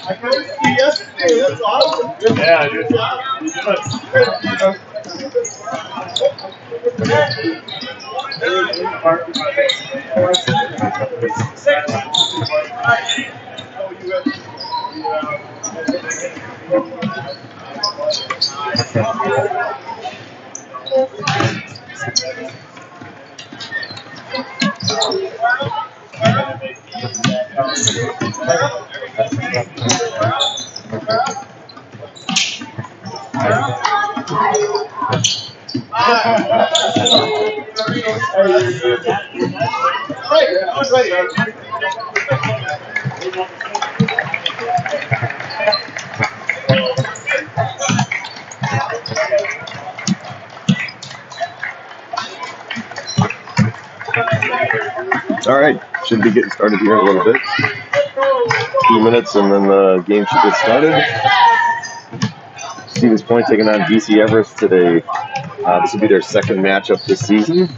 I couldn't see yesterday. That's awesome. Yeah, good job. All right, should be getting started here in a little bit. A few minutes and then the game should get started. Stevens Point taking on DC Everest today. This will be their second matchup this season.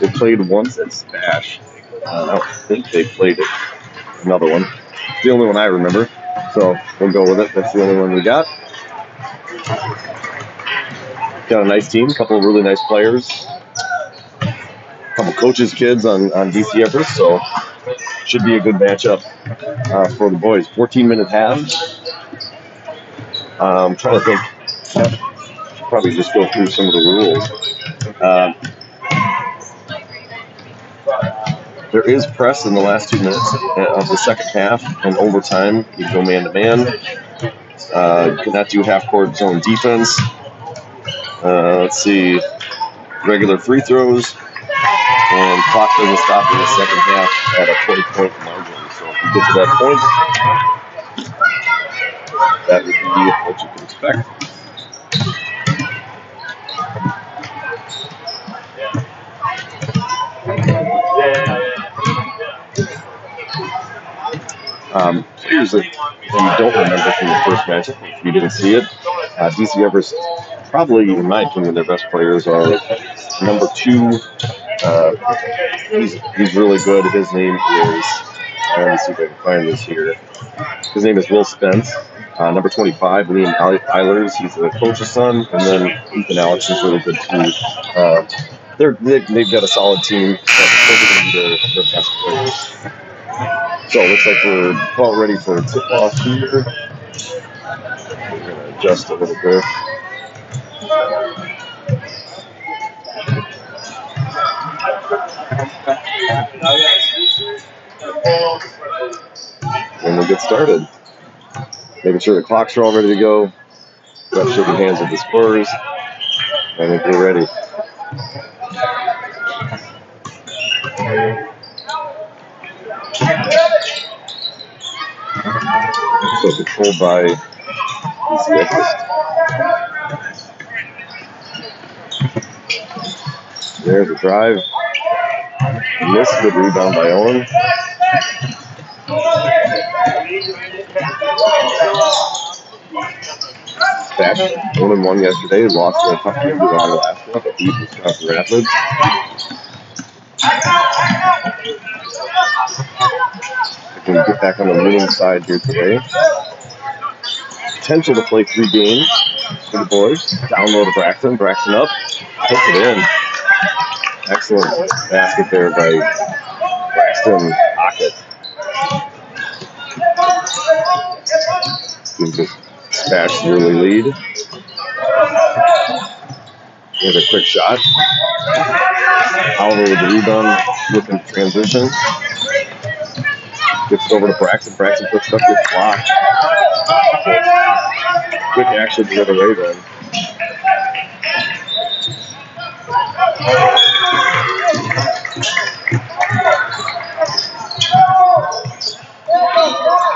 They played once at SPASH. I don't think they played another one. It's the only one I remember, so we'll go with it. That's the only one we got. Got a nice team, a couple of really nice players. A couple coaches' kids on DC Everest, so should be a good matchup for the boys. 14-minute half. I'm trying to think. Should probably just go through some of the rules. There is press in the last 2 minutes of the second half, and overtime you go man-to-man. You cannot do half-court zone defense. Let's see. Regular free throws. And clock doesn't stop in the second half at a 20-point margin. So if you get to that point, that would be what you can expect. Players that you don't remember from the first matchup, if you didn't see it, DC Everest, probably, in my opinion, their best players are number 2. He's really good. His name is, let me see if I can find this here. His name is Will Spence. Number 25, Liam Eilers. He's the coach's son. And then Ethan Alex is really good too. They've got a solid team. Those are going to be their best players. So it looks like we're about ready for tip-off here. We're going to adjust a little bit. And we'll get started. Making sure the clocks are all ready to go. Ref shaking hands with the scorers. I think we're ready. So controlled by DC Everest. There's a drive. Missed the rebound by Owen. SPASH 1-1 yesterday. Lost to a tough game to Alaska, but beat Wisconsin Rapids. I can get back on the winning side here today. Potential to play 3 games. for the boys. Down low to Braxton. Braxton up. Puts it in. Excellent basket there by Braxton Pocket. Gives the SPASH the early lead. Here's a quick shot. Oliver with the rebound, looking transition. Gets it over to Braxton. Braxton puts it up, gets blocked. Quick action the other way then.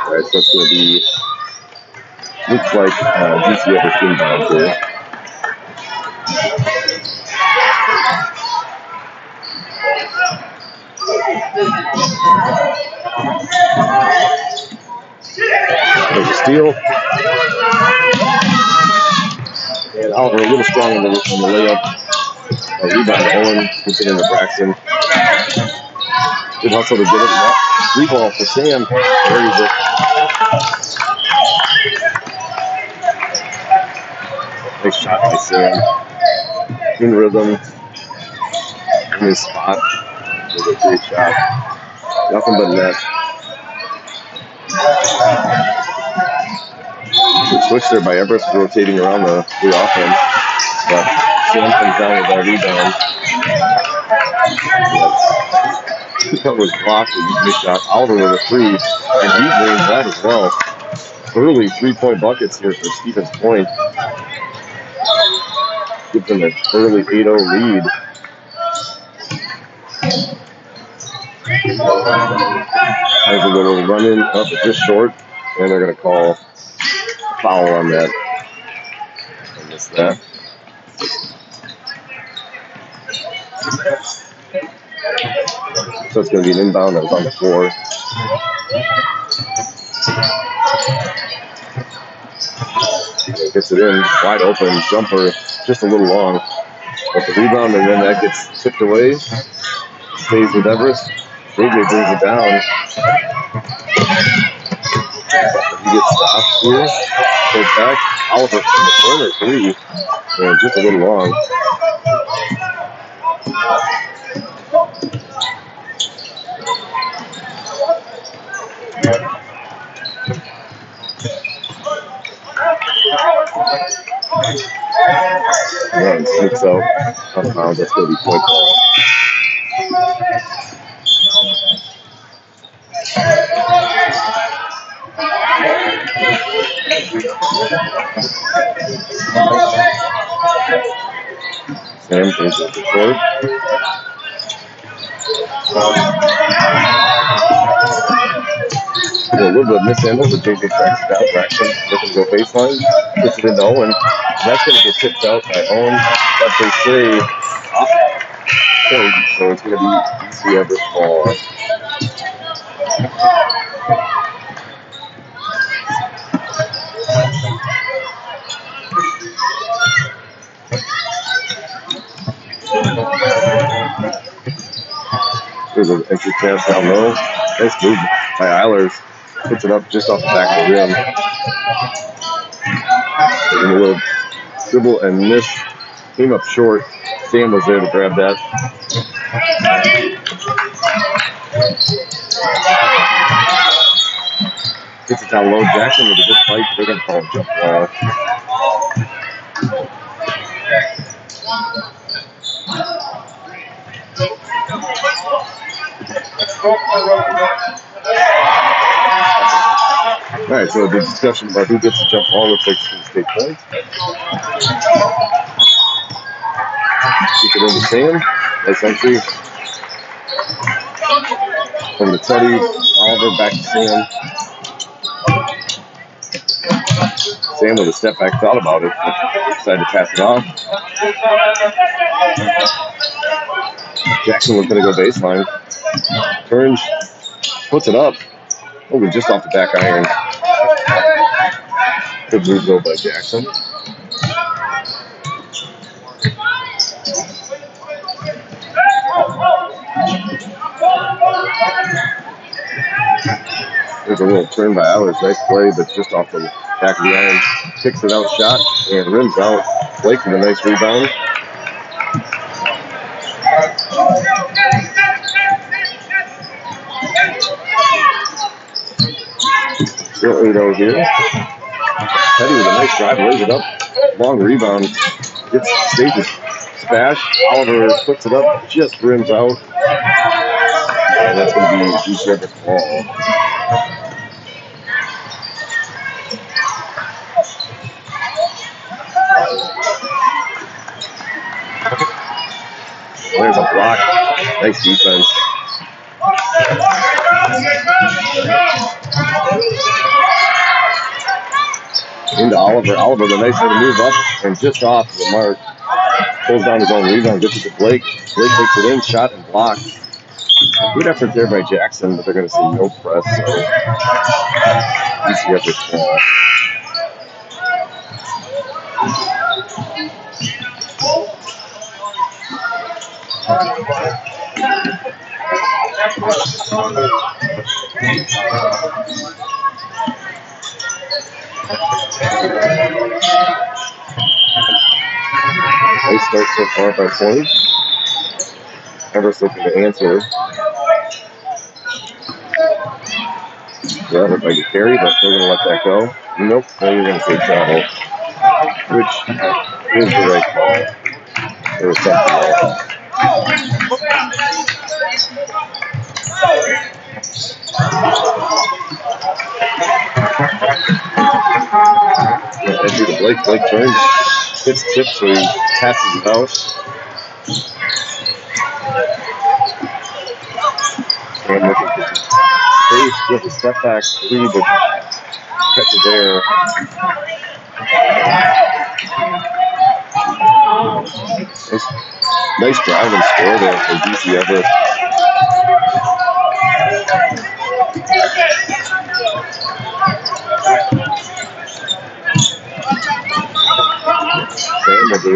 Alright, so it's going to be, looks like DC Everest inbound here. There's a steal. And Oliver a little strong on the layup. Rebound to Owen, puts it into Braxton. Good hustle to get it. Three ball for Sam. Buries it. Nice shot by Sam. In rhythm. In his spot. It was a great shot. Nothing but net. Good switch there by Everest, rotating around the offense. But Sam comes down with that rebound. That was blocked with a missed shot. Oliver with a three, and he brings that as well. Early 3-point buckets here for Stevens Point. Gives them an early 8-0 lead. There's a little run in up, but just short, and they're going to call a foul on that. I missed that. So it's going to be an inbound that was on the floor. Gets it in, wide open, jumper, just a little long. But the rebound, and then that gets tipped away. Stays with Everest. JJ brings it down. He gets stopped here. Goes back. Oliver from the corner, three. And just a little long. And sneaks out out of bounds. That's going to be point ball. Sam brings it to court. A little bit of mishandle, but JJ tracks it down. Braxton looking to go baseline. Gets it into Owen. That's going to get tipped out by Owen. But they say off point, so it's going to be DC Everest ball. There's an entry pass down low. Nice move by Eilers. Puts it up just off the back of the rim. Taking a little dribble and miss. Came up short. Sam was there to grab that. Gets it down low. Jackson with a good fight. They're going to call a jump ball. All right, so the discussion about who gets the jump ball looks like it's going to take points. Keep it into Sam. Nice entry. From the Teddy. Oliver back to Sam. Sam with a step back, thought about it, but decided to pass it off. Jackson was going to go baseline. Turns, puts it up. Oh, just off the back iron. Good move though by Jackson. There's a little turn by Eilers. Nice play, but just off the Back of the iron, kicks it out, shot, and rims out. Blake with a nice rebound. Still 8-0 here. Petty with a nice drive, lays it up. Long rebound. Stages SPASH. Oliver puts it up, just rims out. And that's going to be DC Everest ball. There's a block. Nice defense. Into Oliver. Oliver with a nice little move up and just off the mark. Pulls down his own rebound, gets it to Blake. Blake takes it in, shot and blocked. Good effort there by Jackson, but they're going to say no press. So DC Everest ball. Nice start so far by points. Everest looking to answer. Yeah, looked like a carry, but they're going to let that go. Nope, now you're going to say travel, which is the right call. There was something else. Entry to Blake. Blake turns, hits tip, so he passes it out. And looking for space with a step back three, but catches there. Nice drive and score there for DC Everest. Sam will do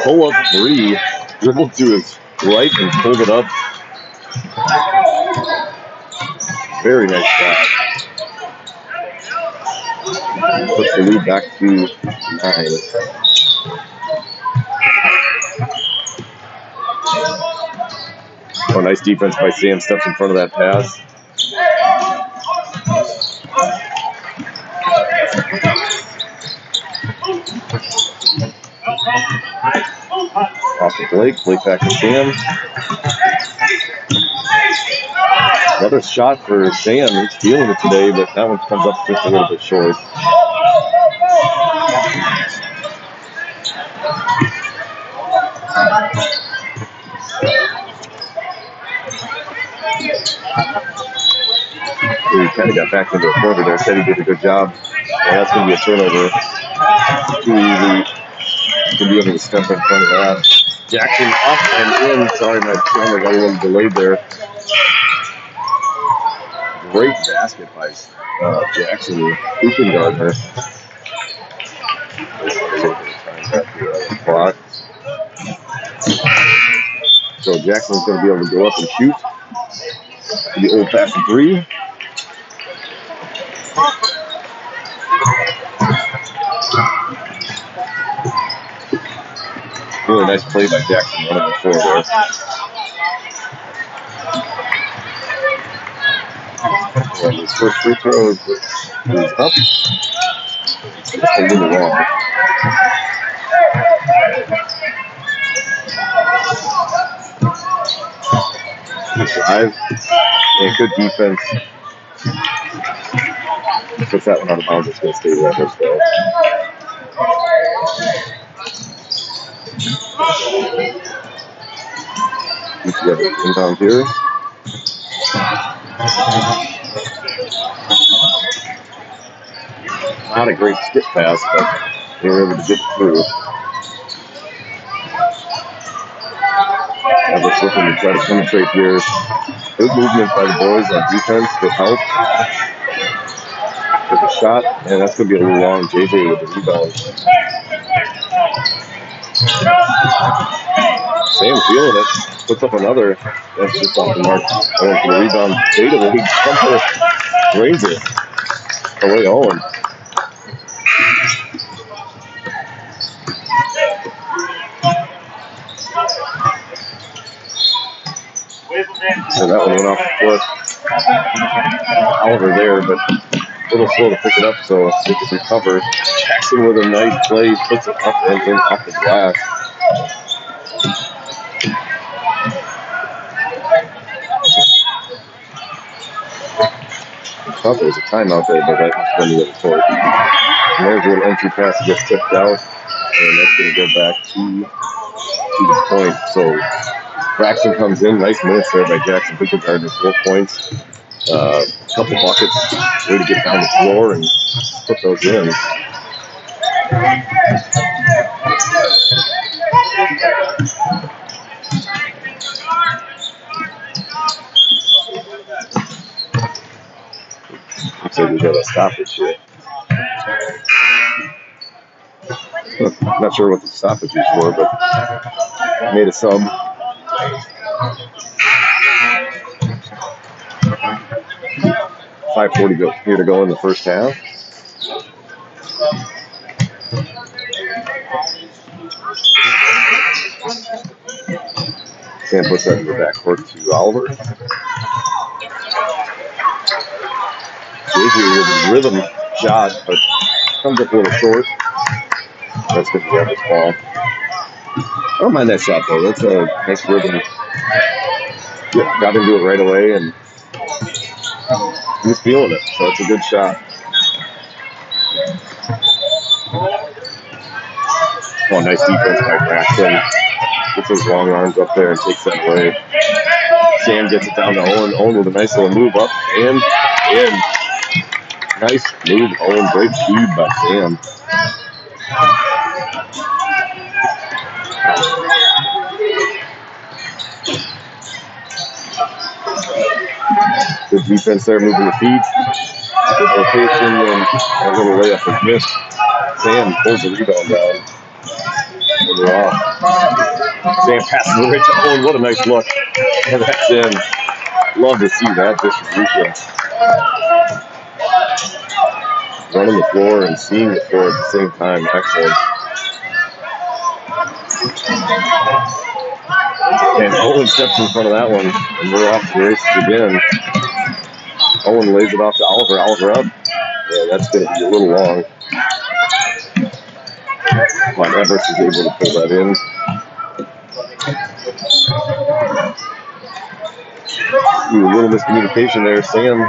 pull-up three, dribbled to his right and pulled it up. Very nice shot. Puts the lead back to 9. Oh, nice defense by Sam. Steps in front of that pass. Off to Blake. Blake back to Sam. Another shot for Sam. He's feeling it today, but that one comes up just a little bit short. He kind of got back into a corner there. Said he did a good job. And that's going to be a turnover. Too easy. He's going to be able to step in front of that. Jackson up and in. Sorry, my camera got a little delayed there. Great basket by Jackson, Hooping Gardner. So Jackson's going to be able to go up and shoot. The old-fashioned three. Really nice play by Jackson, running the floor there. And his first free throw is up. Just a little long. Good drive and good defense. Puts that one out of bounds. It's going to stay with us though. DC Everest inbound here. Not a great skip pass, but they were able to get through. Everest looking to try to penetrate here. Good movement by the boys on defense. Good help. Took a shot, and that's going to be a little long. JJ with the rebound. Sam feeling it. Puts up another. That's just off the mark. Going for the rebound. Jada will somehow drains it. A away Owen. So that one went off the foot. Oliver there, but a little slow to pick it up, so they could recover. Jackson with a nice play, puts it up and in off the glass. I thought there was a timeout there, but that was the other court. And there's a little entry pass that gets tipped out, and that's going to go back to the point. So Braxton comes in, nice minutes there by Jackson Pickard, 4 points, couple buckets, way to get down the floor and put those in. Looks like we got a stoppage here. Not sure what the stoppage is for, but made a sub. .540 here to go in the first half. Sam puts that in the backcourt to Oliver. JJ with a rhythm shot, but comes up a little short. That's going to be Everett's ball. I don't mind that shot, though. That's a nice rhythm. Yeah, got into it right away, and he was feeling it, so it's a good shot. Oh, nice defense by Braxton. Gets those long arms up there and takes that away. Sam gets it down to Owen. Owen with a nice little move up and in. Nice move, Owen. Great speed by Sam. Good defense there, moving the feet. Good rotation, and a little layup is missed. Sam pulls the rebound down. And they're off. Sam passes the right to Owen. What a nice look. And that's in. Love to see that distribution. Running the floor and seeing the floor at the same time. Excellent. And Owen steps in front of that one, and we're off the races again. Owen lays it off to Oliver. Oliver up. Yeah, that's going to be a little long. But Everest is able to pull that in. Ooh, a little miscommunication there. Sam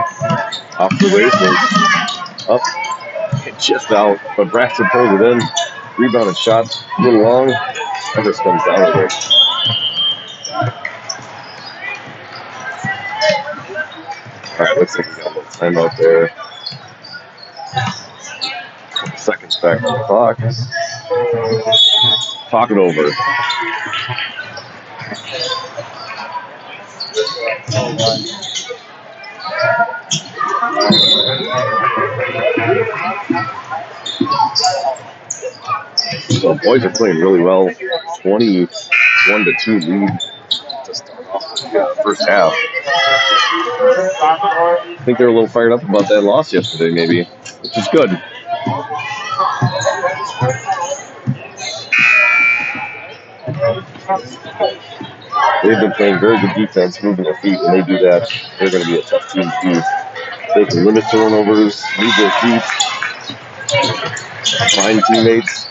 off the races. Up. Just out. But Braxton pulls it in. Rebound and shot. A little long. Everest comes down with it. All right, looks like we got a little timeout there. Couple seconds back on the clock. Talk it over. So boys are playing really well. 21-2 lead to start off the first half. I think they're a little fired up about that loss yesterday, maybe, which is good. They've been playing very good defense, moving their feet. When they do that, they're going to be a tough team to beat. They can limit turnovers, move their feet, find teammates.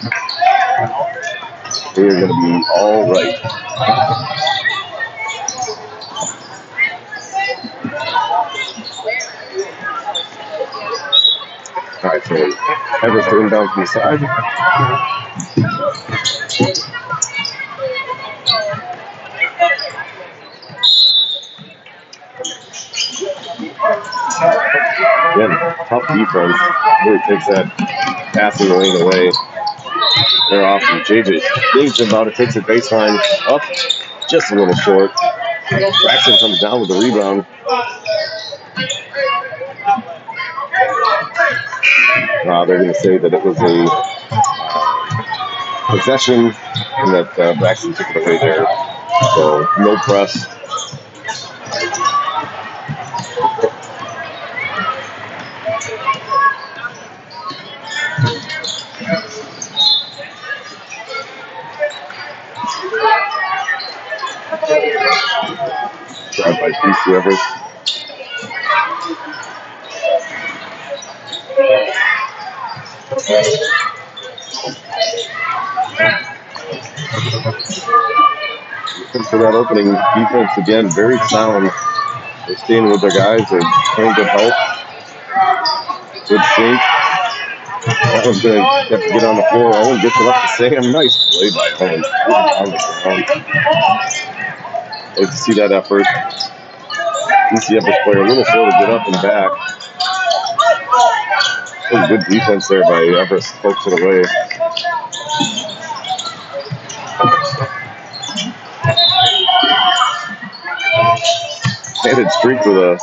They're going to be all right. All right, so Everest throwing down from the side. Again, tough defense. Really takes that passing lane away. They're off from JJ. Thinks about it, takes it baseline up, just a little short. Braxton comes down with the rebound. They're going to say that it was a possession and that Braxton took it away there. So no press. Drive by DC Everest. Looking for that opening defense again, very sound. They're staying with their guys. They're playing good help. Good sink. That one's going to have to get on the floor. Owen gets it up to Sam. Nice play by Owen. On the ground. Like to see that effort. DC Everest player a little slow to get up and back. That was good defense there by Everest. Pokes it away. Handed streak with a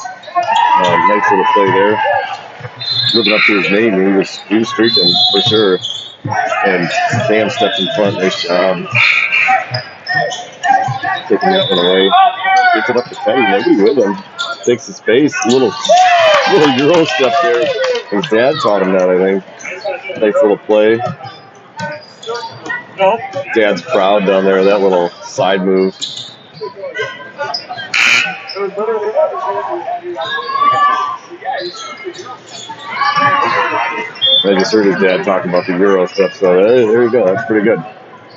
nice little play there. Living up to his name, he was streaking for sure. And Sam steps in front. Nice job. Taking that one away. Gets it up to Teddy. Nobody with him. Takes his space. Little Euro step there. His dad taught him that, I think. Nice little play. Dad's proud down there. That little side move. I just heard his dad talking about the Euro stuff, so there you go. That's pretty good.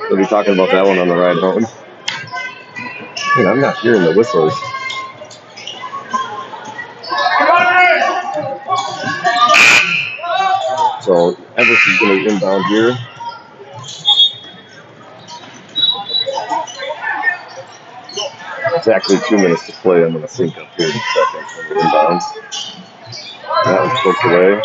He'll be talking about that one on the ride home. Man, I'm not hearing the whistles. So Everest is going to inbound here. It's actually 2 minutes to play. I'm going to sync up here in a second for the inbounds. That was poked away.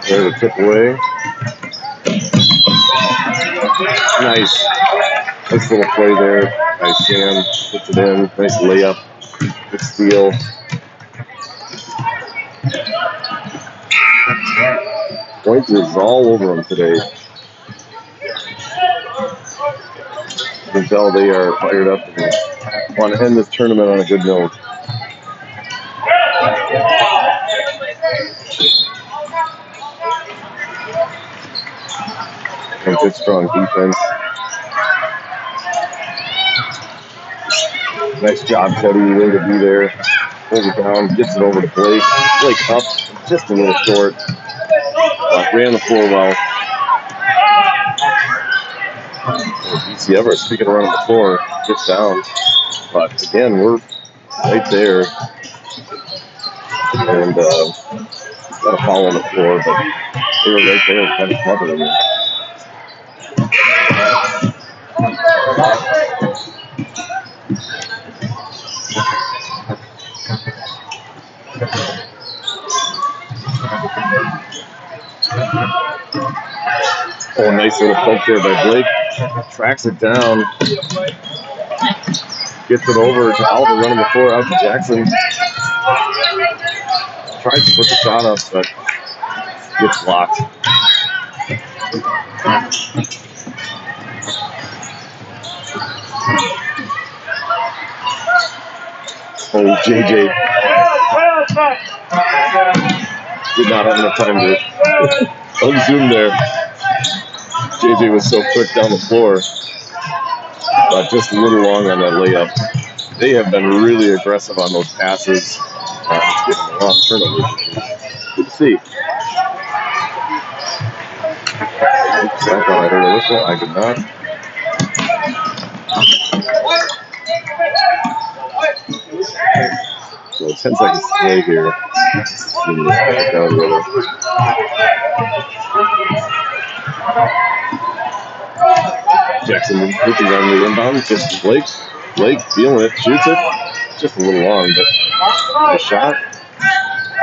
There's a tip away. Nice. Nice little play there. Nice Sam. Puts it in. Nice layup. Good steal. Points is all over them today. You can tell they are fired up and want to end this tournament on a good note. And good strong defense. Nice job, Teddy. Way to be there. Pulls it down, gets it over to Blake. Blake up, just a little short. Ran the floor well. DC Everest speaking around the floor, gets down. But again, we're right there. And got a foul on the floor, but they were right there kind of covering it. Oh, nice little poke there by Blake. Tracks it down. Gets it over to Alvin running the floor out to Jackson. Tries to put the shot up, but gets blocked. Oh, JJ. Did not have enough time to unzoom there. JJ was so quick down the floor. But just a little long on that layup. They have been really aggressive on those passes. Getting a lot of turnovers. Good to see. Oops, I thought I heard a whistle. I did not. So 10 seconds to play here. Jackson looking on the inbound. Just Blake. Blake feeling it. Shoots it. Just a little long, but a shot.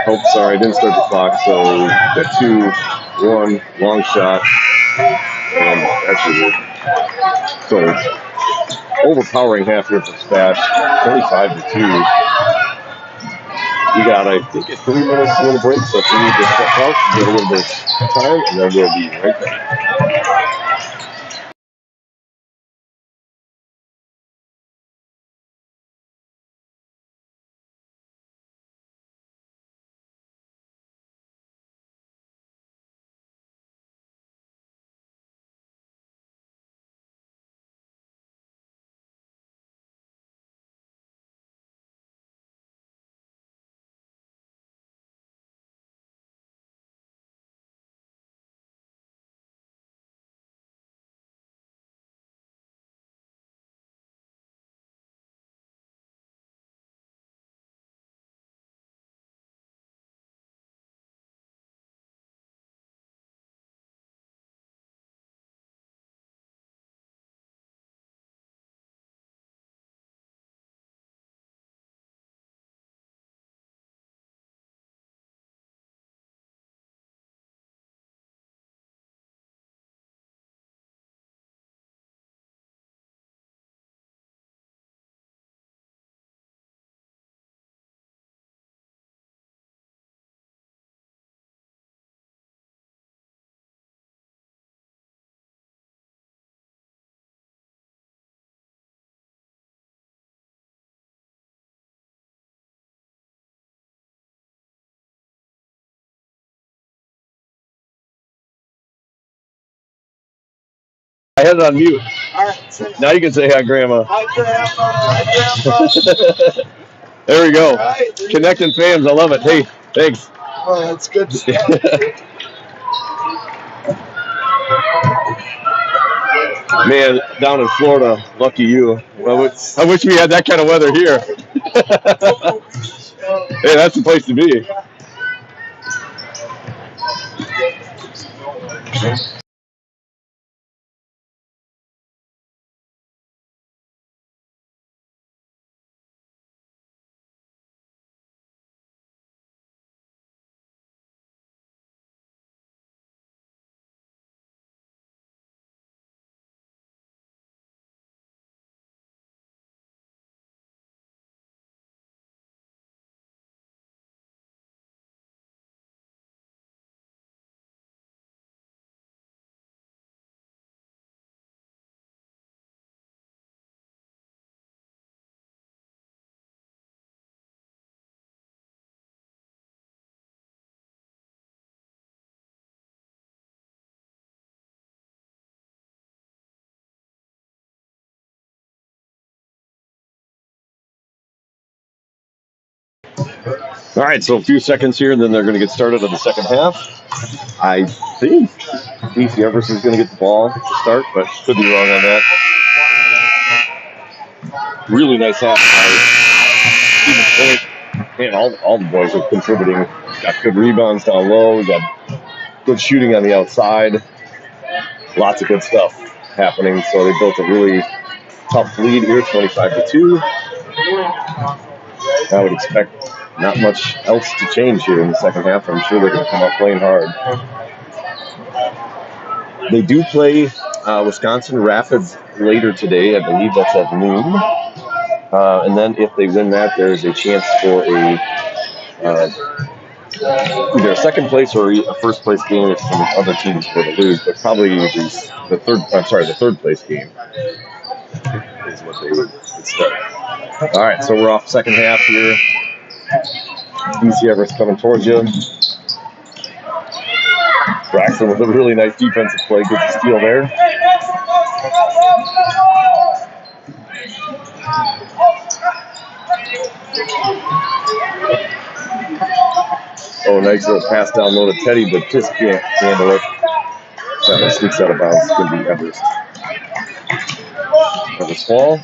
Oh, sorry, I didn't start the clock. So got 2-1 long shot. And actually, so overpowering half here for SPASH. 25-2. We got, I think, 3 minutes to break, so if we need to step out, get a little bit of time, and then we'll be right back. had it on mute. Now you can say hi, Grandma. Hi, Grandma. Hi, Grandma. There we go. Right. Connecting fans. I love it. Hey, thanks. Oh, that's good stuff. Man, down in Florida, lucky you. I wish we had that kind of weather here. Hey, that's the place to be. All right, so a few seconds here, and then they're going to get started on the second half. I think DC Everest is going to get the ball to start, but could be wrong on that. Really nice half by Man, all the boys are contributing. Got good rebounds down low. We got good shooting on the outside. Lots of good stuff happening. So they built a really tough lead here, 25-2. I would expect not much else to change here in the second half. I'm sure they're going to come out playing hard. They do play Wisconsin Rapids later today. I believe that's at noon. And then if they win that, there's a chance for either a second place or a first place game if some other teams were to lose, but probably the third place game is what they would start. All right, so we're off second half here. DC Everest coming towards you. Braxton with a really nice defensive play, gets a steal there. Oh, nice little pass down low to Teddy, but just can't handle it. That sneaks out of bounds. It's going to be Everest. Everest fall.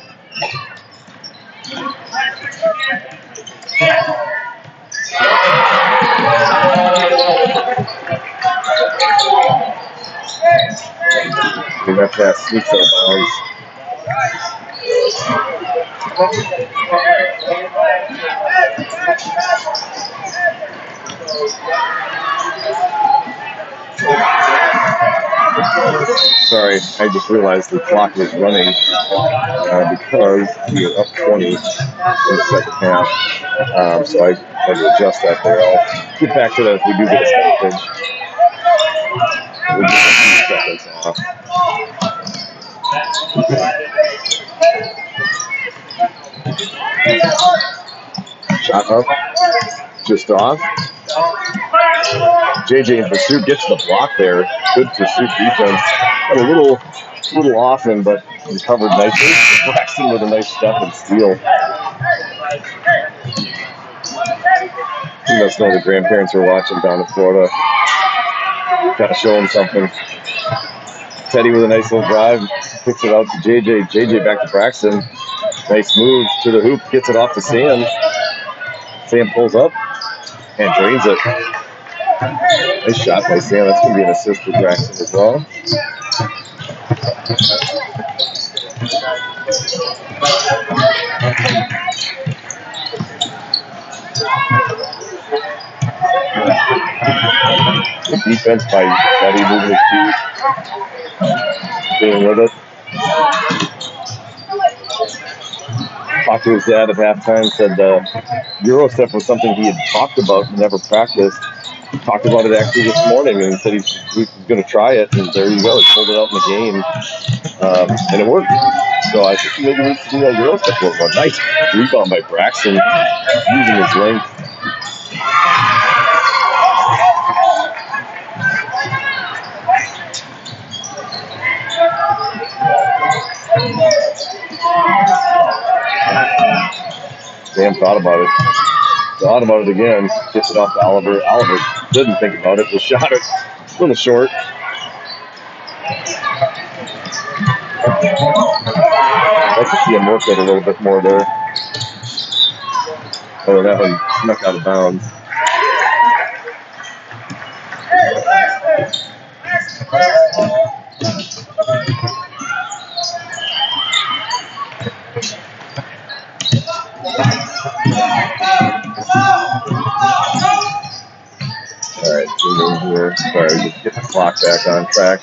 And that pass sneaks out of bounds. Sorry, I just realized the clock was running because we were up 20 in the second half. So I had to adjust that there. I'll get back to that if we do get a stoppage. We'll get a few seconds off. Shot up, just off. JJ in pursuit gets the block there. Good pursuit defense. Got a little off him, but recovered nicely. Braxton with a nice step and steal. You must know the grandparents are watching down in Florida. Gotta show them something. Teddy with a nice little drive. Kicks it out to JJ. JJ back to Braxton. Nice move to the hoop. Gets it off to Sam. Sam pulls up and drains it. Nice shot by Sam. That's going to be an assist for Braxton as well. Good defense by Teddy, moving his feet. Staying with it. Talked to his dad at halftime, said Euro step was something he had talked about and never practiced. Talked about it actually this morning and said he's going to try it, and there you go. He pulled it out in the game, and it worked. So I think maybe we need to do that Euro step one more. Nice rebound by Braxton, using his length. Sam thought about it. Thought about it again. Gets it off to Oliver. Oliver didn't think about it. Just shot it a little short. I'd like to see him work it a little bit more there. Oh, that one snuck out of bounds. All right, here. Sorry, just get the clock back on track.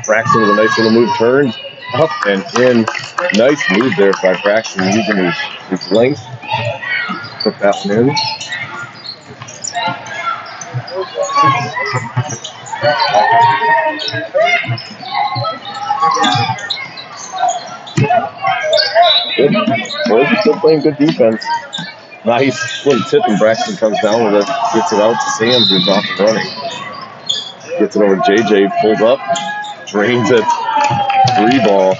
Braxton with a nice little move, turn up and in. Nice move there by Braxton using his length. Put that one in. Good. Boys are still playing good defense. Nice little tip, and Braxton comes down with it. Gets it out to Sam, who's off and running. Gets it over to JJ, pulled up, drains it. 3 ball.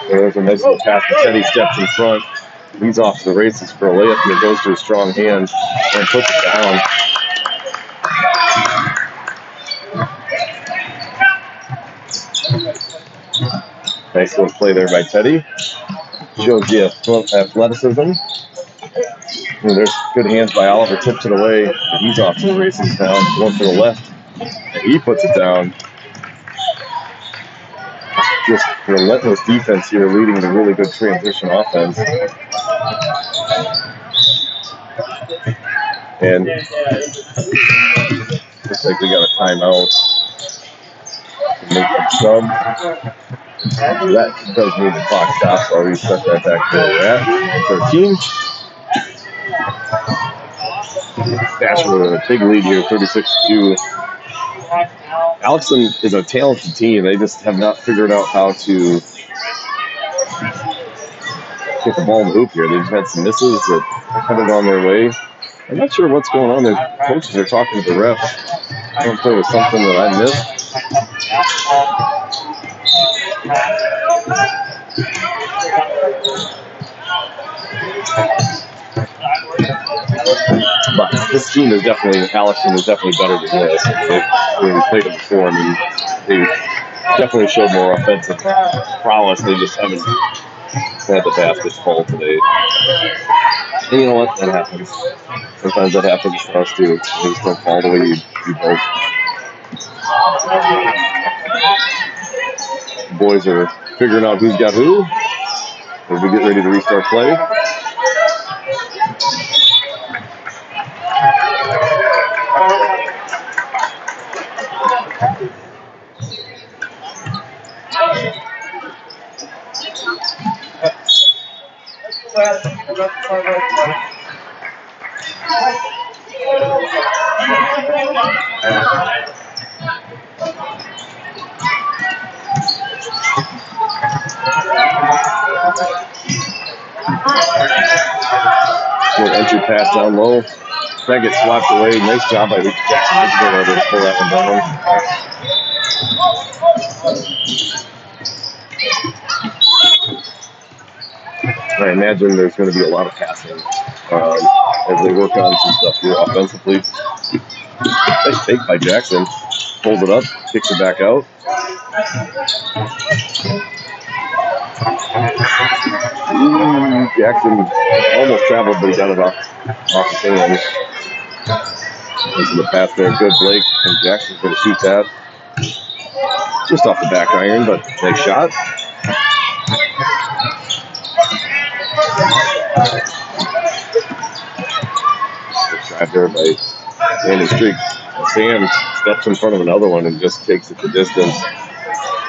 There's a nice little pass. Teddy steps in front. He's off to the races for a layup, and it goes to his strong hands and puts it down. Nice little play there by Teddy. Shows the athleticism. And there's good hands by Oliver. Tips it away. And he's off to the races now. One to the left. And he puts it down. Just relentless defense here, leading to really good transition offense. And looks like we got a timeout to make a sub. That does mean the clock stops, so I'll reset that back to where we're at. 13. SPASH with a big lead here, 36-2. Alexson is a talented team. They just have not figured out how to get the ball in the hoop here. They've had some misses that headed on their way. I'm not sure what's going on. The coaches are talking to the refs. I don't know if there was something that I missed. But this team is definitely, Alexson is definitely better than this. We played it before. I mean, they definitely showed more offensive prowess. They just haven't had the baskets full today. And you know what? That happens. Sometimes that happens to us too. They just don't fall the way you hope. The boys are figuring out who's got who as we get ready to restart play. Little entry pass down low. That gets swapped away. Nice job by Jackson to pull that one down. I imagine there's going to be a lot of passing as they work on some stuff here offensively. Nice take by Jackson. Pulls it up, kicks it back out. Jackson almost traveled, but he got it off his hands. Into the pass there. Good Blake. And Jackson's going to shoot that. Just off the back iron, but nice shot. Good drive there by Andy Streak. Sam steps in front of another one and just takes it the distance.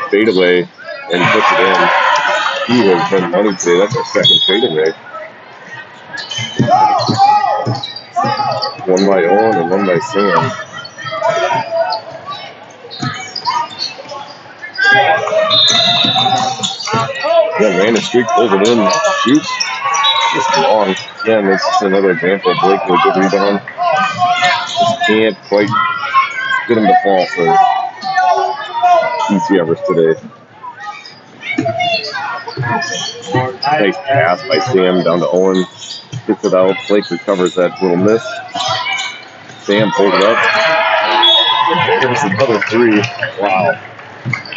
Fade away and puts it in. He has been running today. That's our second fade away. One by Owen and one by Sam. Yeah, Landon Streak pulls it in, shoots. Just long. Again, this is another example of Blake with a good rebound. Just can't quite get him to fall for DC Everest today. Nice pass by Sam down to Owen. Gets it out. Blake recovers that little miss. Sam pulls it up. There's another three. Wow.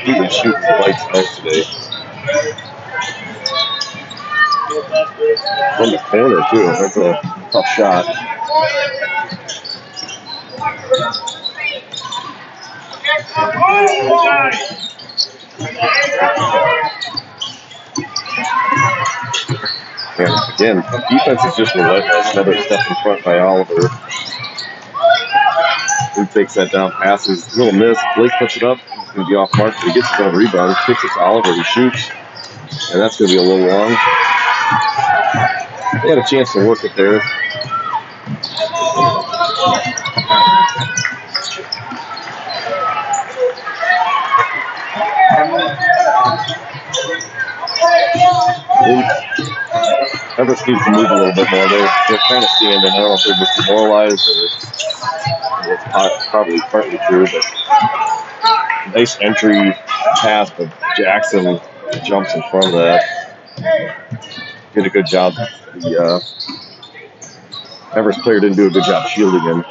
He's been shooting the lights out today. From the corner, too. That's a tough shot. And again, defense is just relentless. Another step in front by Oliver. He takes that down, passes, little miss. Blake puts it up. He's going to be off mark, but he gets his own rebound. Kicks it to Oliver. He shoots, and that's going to be a little long. They had a chance to work it there. Everest needs to move a little bit more. They're kind of standing. I don't know if they're just demoralized or it's probably partly true, but nice entry pass, but Jackson jumps in front of that. Did a good job. The Everest player didn't do a good job shielding him.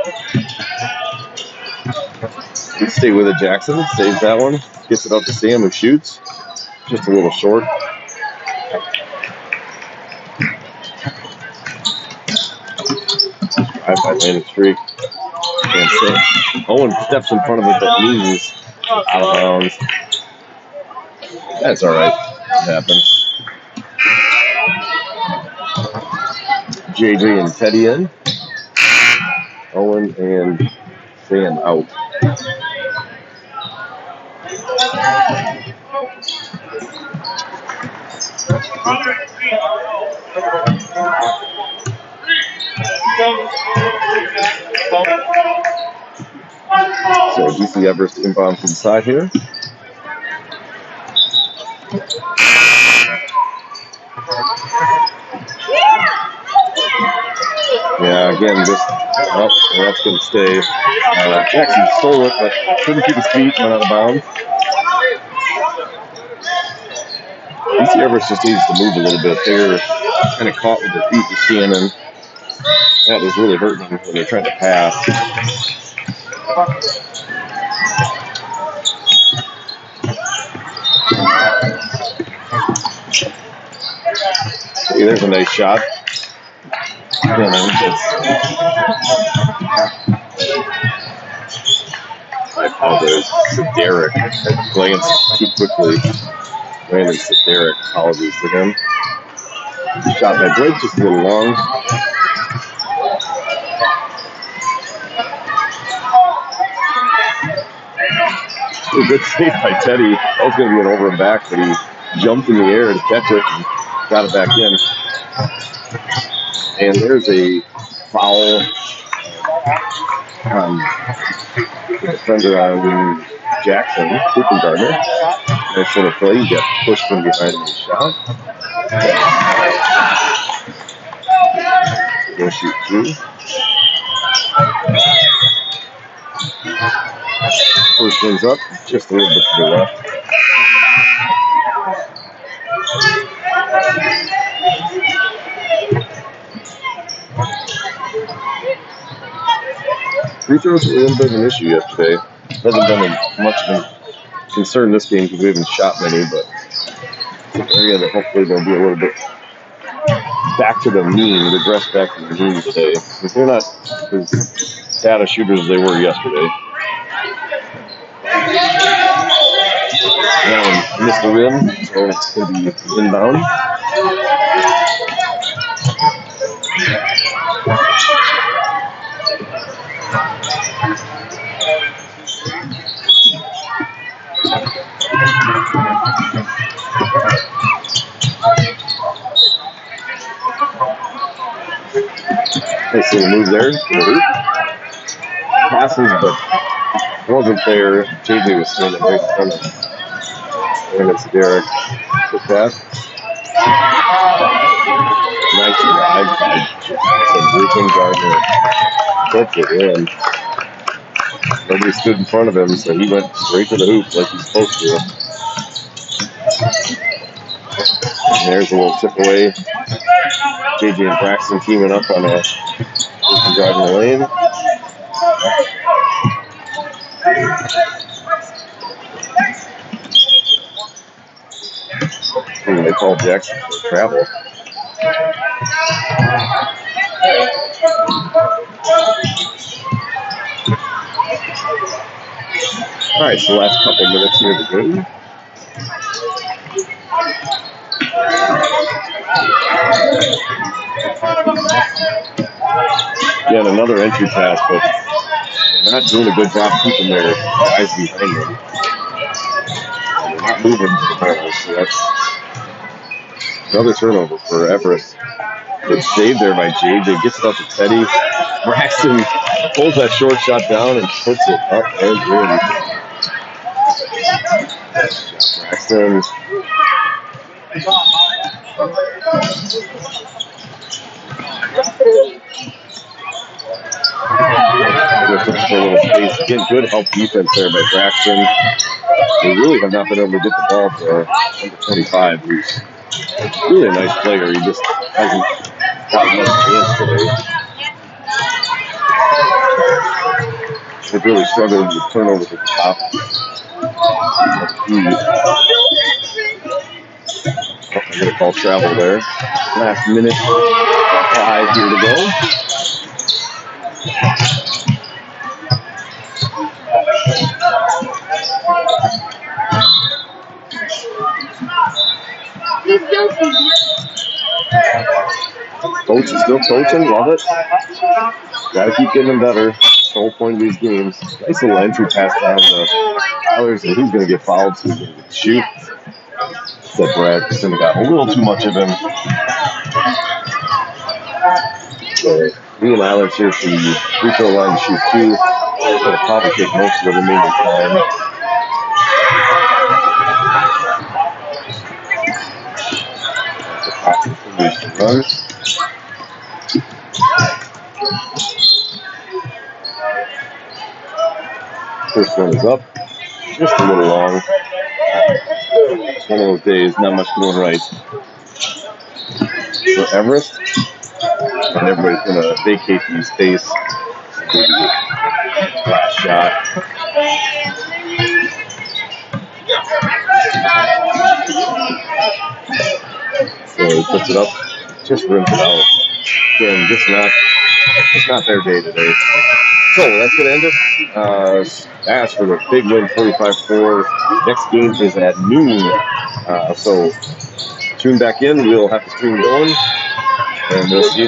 Stay with it, Jackson. Saves that one. Gets it up to Sam, who shoots. Just a little short. High landing streak. Owen steps in front of it, but loses out of bounds. That's all right. It happens. JJ and Teddy in. Owen and Sam out. So DC Everest inbound from the side here. Yeah, again, just that's going to stay. Jackson stole it, but couldn't keep his feet, went out of bounds. DC Everest just needs to move a little bit. They're kind of caught with their feet just standing. That was really hurting them when they're trying to pass. Hey, there's a nice shot. I apologize. Derek glanced too quickly. Landon Derek, apologies to him. Shot by Blake, just a little long. A good save by Teddy. That was going to be an over and back, but he jumped in the air to catch it and got it back in. And there's a foul defender on Jackson, Cooper Gardner. Nice little play. He got pushed from behind the shot. Going to shoot two. First one's up, just a little bit to the left. Free throws were a little bit of an issue yesterday. Hasn't been much of a concern this game because we haven't shot many, but it's an area that hopefully they'll be a little bit back to the mean, regress back to the mean today. Because they're not as bad a shooters as they were yesterday. Now missed the rim, so it's going to be inbound. Nice little move there to the hoop. Passes, but wasn't there. JJ was standing right in front of him. And it's Derek. Good pass. Nice drive by Jackson. Gardner puts it in. Nobody stood in front of him, so he went straight to the hoop like he's supposed to. And there's a little tip away. JJ and Braxton teaming up on a driving the lane. And they call Jackson for travel. All right, so last couple minutes here of the game. Again, another entry pass, but they're not doing a good job keeping their guys behind them. And they're not moving to the ball, so that's another turnover for Everest. It's saved there by JJ, gets it up to Teddy. Braxton pulls that short shot down and puts it up and in. Braxton. Again, good help defense there by Braxton. They really have not been able to get the ball to number 25, who's really a nice player. He just hasn't gotten much chance today. They're really struggling with turnovers at the top. I'm going to call travel there. Last minute 5 here to go. Coach is still coaching, love it. Gotta keep getting them better. That's the whole point of these games. Nice little entry pass down to Tyler's, and he's gonna get fouled, so he's gonna get the shoot. Except Braxton got a little too much of him. So Liam Eilers here from the free throw line to shoot 2. Gonna probably take most of the remaining time. Continues to run. First one is up. Just a little long. It's one of those days, not much going right. So Everest, and everybody's going to vacate the space. Last shot. So he puts it up, just rims it out. Again, just not their day today. So that's going to end it. SPASH for the big win, 45-4. Next game is at noon. So tune back in. We'll have the stream going, and we'll see you.